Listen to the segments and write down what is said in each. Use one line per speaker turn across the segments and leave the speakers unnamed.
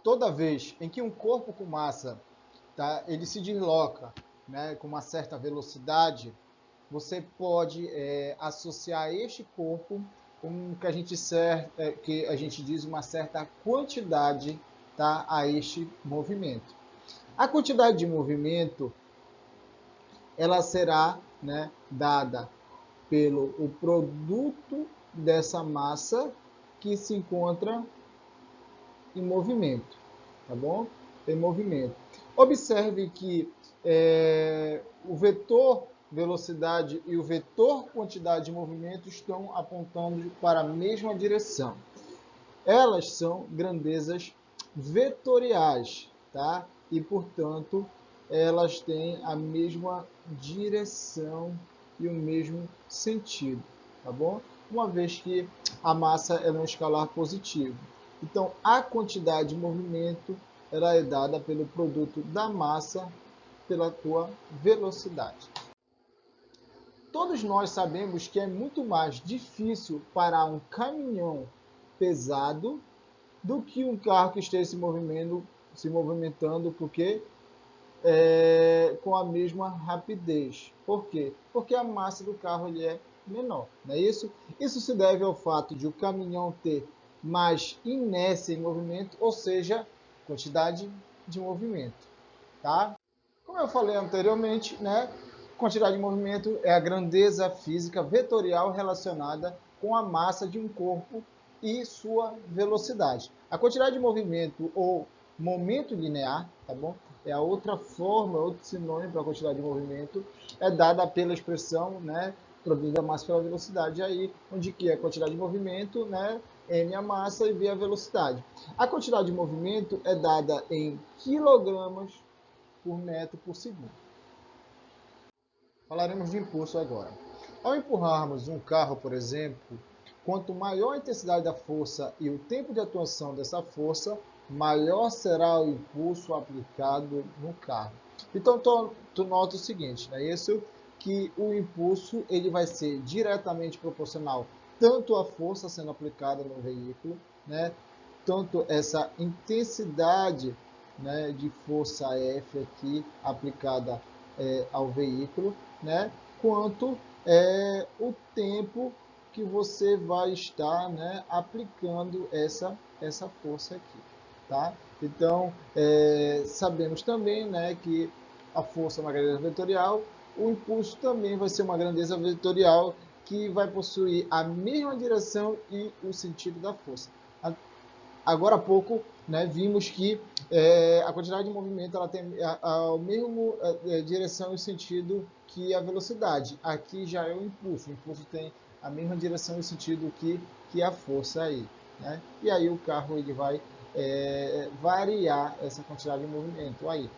toda vez em que um corpo com massa, tá, ele se desloca, né, com uma certa velocidade, você pode associar este corpo com que a gente diz uma certa quantidade, tá, a este movimento. A quantidade de movimento ela será, né, dada pelo o produto dessa massa que se encontra em movimento, tá bom? Em movimento. Observe que o vetor velocidade e o vetor quantidade de movimento estão apontando para a mesma direção. Elas são grandezas vetoriais, tá? E, portanto, elas têm a mesma direção e o mesmo sentido, tá bom? Uma vez que a massa é um escalar positivo. Então, a quantidade de movimento ela é dada pelo produto da massa pela tua velocidade. Todos nós sabemos que é muito mais difícil parar um caminhão pesado do que um carro que esteja se movimentando porque com a mesma rapidez. Por quê? Porque a massa do carro ele é menor, não é isso? Isso se deve ao fato de o caminhão ter mais inércia em movimento, ou seja, quantidade de movimento, tá? Como eu falei anteriormente, né? Quantidade de movimento é a grandeza física vetorial relacionada com a massa de um corpo e sua velocidade. A quantidade de movimento ou momento linear, tá bom? É a outra forma, outro sinônimo para a quantidade de movimento, é dada pela expressão, né, produto da massa pela velocidade, aí, onde que é a quantidade de movimento, né, m a massa e v a velocidade. A quantidade de movimento é dada em quilogramas por metro por segundo. Falaremos de impulso agora. Ao empurrarmos um carro, por exemplo, quanto maior a intensidade da força e o tempo de atuação dessa força, maior será o impulso aplicado no carro. Então, tu nota o seguinte, não é isso? Que o impulso ele vai ser diretamente proporcional tanto à força sendo aplicada no veículo, né? Tanto essa intensidade, né, de força F aqui aplicada ao veículo, né, quanto o tempo que você vai estar, né, aplicando essa força aqui, tá? Então, sabemos também, né, que a força é uma grandeza vetorial, o impulso também vai ser uma grandeza vetorial que vai possuir a mesma direção e o sentido da força. Agora há pouco, né, vimos que a quantidade de movimento ela tem a mesma direção e sentido que a velocidade. Aqui já é o impulso. O impulso tem a mesma direção e sentido que a força aí, né? E aí o carro ele vai variar essa quantidade de movimento aí.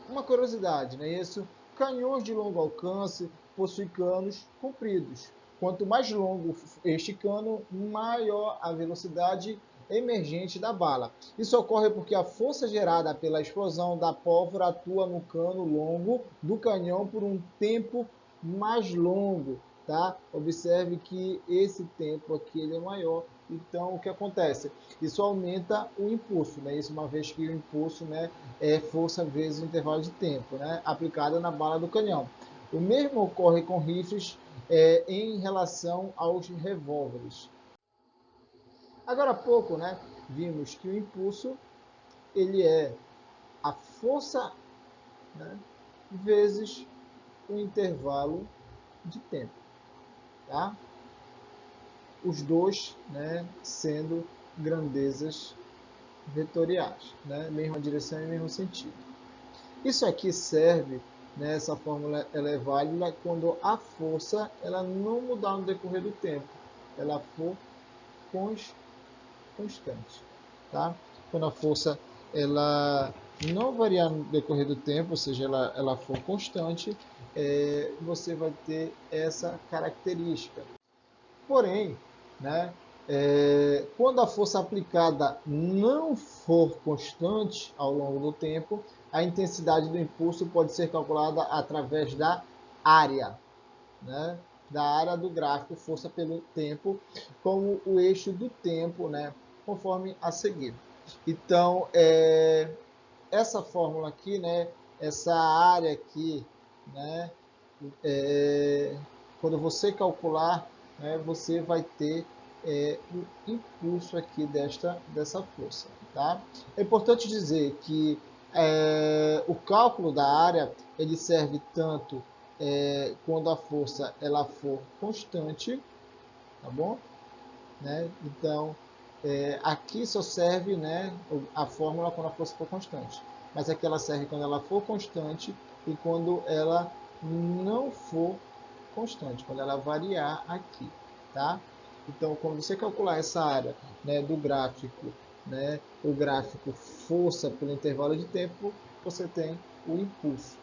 Uma curiosidade, não é isso? Canhões de longo alcance possuem canos compridos. Quanto mais longo este cano, maior a velocidade emergente da bala. Isso ocorre porque a força gerada pela explosão da pólvora atua no cano longo do canhão por um tempo mais longo, tá? Observe que esse tempo aqui ele é maior. Então, o que acontece? Isso aumenta o impulso, né? Isso uma vez que o impulso, né, é força vezes o intervalo de tempo, né, aplicada na bala do canhão. O mesmo ocorre com rifles em relação aos revólveres. Agora há pouco, né, vimos que o impulso ele é a força, né, vezes o intervalo de tempo, tá? Os dois, né, sendo grandezas vetoriais, né, mesma direção e mesmo sentido. Isso aqui serve, né, essa fórmula ela é válida quando a força ela não mudar no decorrer do tempo, ela for constante, tá? Quando a força ela não variar no decorrer do tempo, ou seja, ela for constante, você vai ter essa característica. Porém, né, quando a força aplicada não for constante ao longo do tempo, a intensidade do impulso pode ser calculada através da área, né, da área do gráfico, força pelo tempo, como o eixo do tempo, né, conforme a seguir. Então, essa fórmula aqui, né, essa área aqui, né, quando você calcular, né, você vai ter o impulso aqui dessa força. Tá? É importante dizer que o cálculo da área ele serve tanto quando a força ela for constante, tá bom? Né? Então, aqui só serve, né, a fórmula quando a força for constante. Mas aqui ela serve quando ela for constante e quando ela não for constante, quando ela variar aqui, tá? Então, quando você calcular essa área, né, do gráfico, né, o gráfico força pelo intervalo de tempo, você tem o impulso.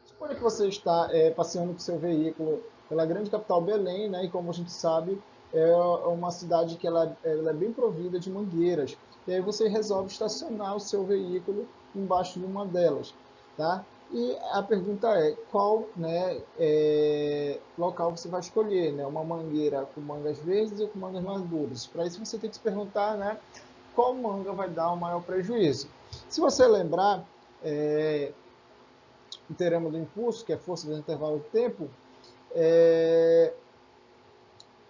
Suponha que você está passeando com seu veículo pela grande capital Belém, né, e como a gente sabe, é uma cidade que ela é bem provida de mangueiras. E aí você resolve estacionar o seu veículo embaixo de uma delas, tá? E a pergunta é, qual, né, local você vai escolher, né? Uma mangueira com mangas verdes ou com mangas maduras? Para isso você tem que se perguntar, né, qual manga vai dar o maior prejuízo. Se você lembrar, o teorema do impulso, que é força vezes intervalo de tempo,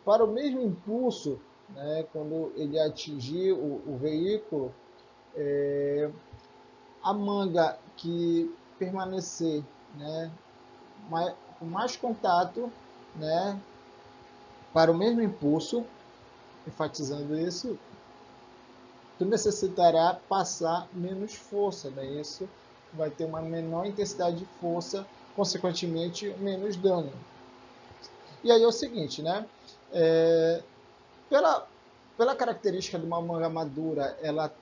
para o mesmo impulso, né, quando ele atingir o veículo, a manga que permanecer, né, com mais contato, né, para o mesmo impulso, enfatizando isso, tu necessitará passar menos força, né? Isso vai ter uma menor intensidade de força, consequentemente menos dano. E aí é o seguinte, né? Pela característica de uma manga madura,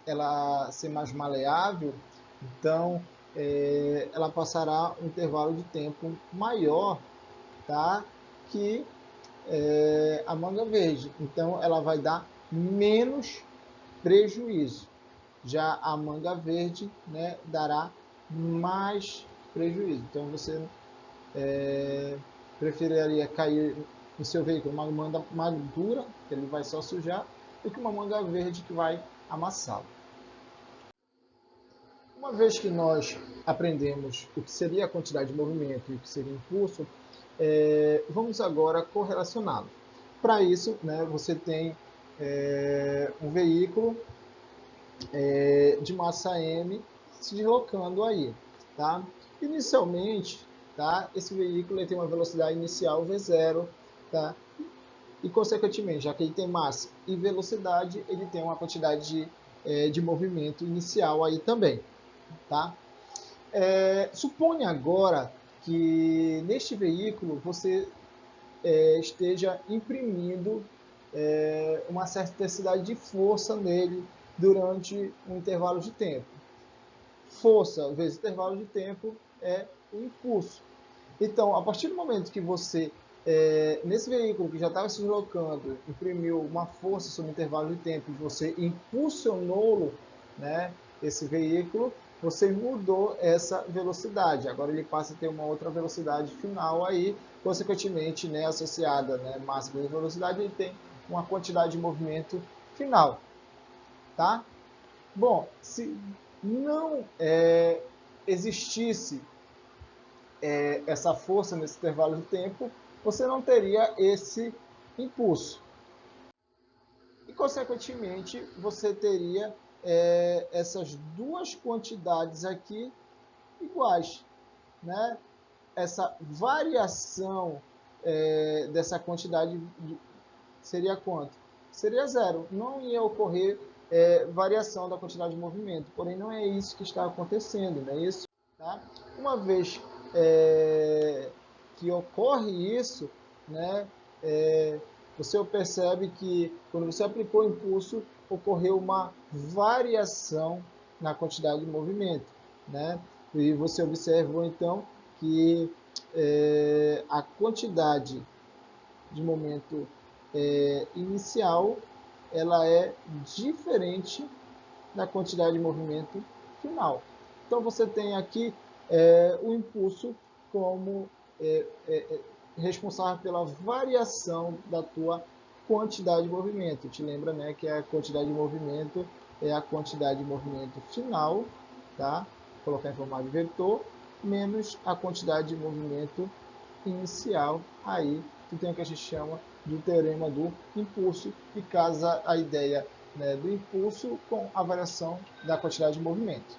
ela ser mais maleável, então ela passará um intervalo de tempo maior, tá? Que a manga verde. Então ela vai dar menos prejuízo. Já a manga verde, né, dará mais prejuízo. Então você preferiria cair no seu veículo uma manga madura, que ele vai só sujar, do que uma manga verde que vai amassá-lo. Uma vez que nós aprendemos o que seria a quantidade de movimento e o que seria o impulso, vamos agora correlacioná-lo. Para isso, né, você tem um veículo de massa M se deslocando aí. Tá? Inicialmente, tá, esse veículo tem uma velocidade inicial V0, tá? E, consequentemente, já que ele tem massa e velocidade, ele tem uma quantidade de movimento inicial aí também. Tá? Suponha agora que neste veículo você esteja imprimindo uma certa intensidade de força nele durante um intervalo de tempo. Força vezes intervalo de tempo é o impulso. Então, a partir do momento que você, nesse veículo que já estava se deslocando, imprimiu uma força sobre o intervalo de tempo e você impulsionou-lo, né, esse veículo, você mudou essa velocidade. Agora ele passa a ter uma outra velocidade final aí, consequentemente, né, associada, né, massa vezes velocidade, ele tem uma quantidade de movimento final. Tá? Bom, se não existisse essa força nesse intervalo de tempo, você não teria esse impulso. E, consequentemente, você teria essas duas quantidades aqui iguais. Né? Essa variação dessa quantidade seria quanto? Seria zero. Não ia ocorrer variação da quantidade de movimento. Porém, não é isso que está acontecendo. Não é isso? Tá? Uma vez que ocorre isso, né, você percebe que quando você aplicou o impulso, ocorreu uma variação na quantidade de movimento. Né? E você observou então que a quantidade de momento inicial ela é diferente da quantidade de movimento final. Então você tem aqui o impulso como responsável pela variação da tua quantidade de movimento. Te lembra, né, que a quantidade de movimento é a quantidade de movimento final, tá? Vou colocar em formato de vetor, menos a quantidade de movimento inicial. Aí tu tem o que a gente chama do teorema do impulso, que casa a ideia, né, do impulso com a variação da quantidade de movimento.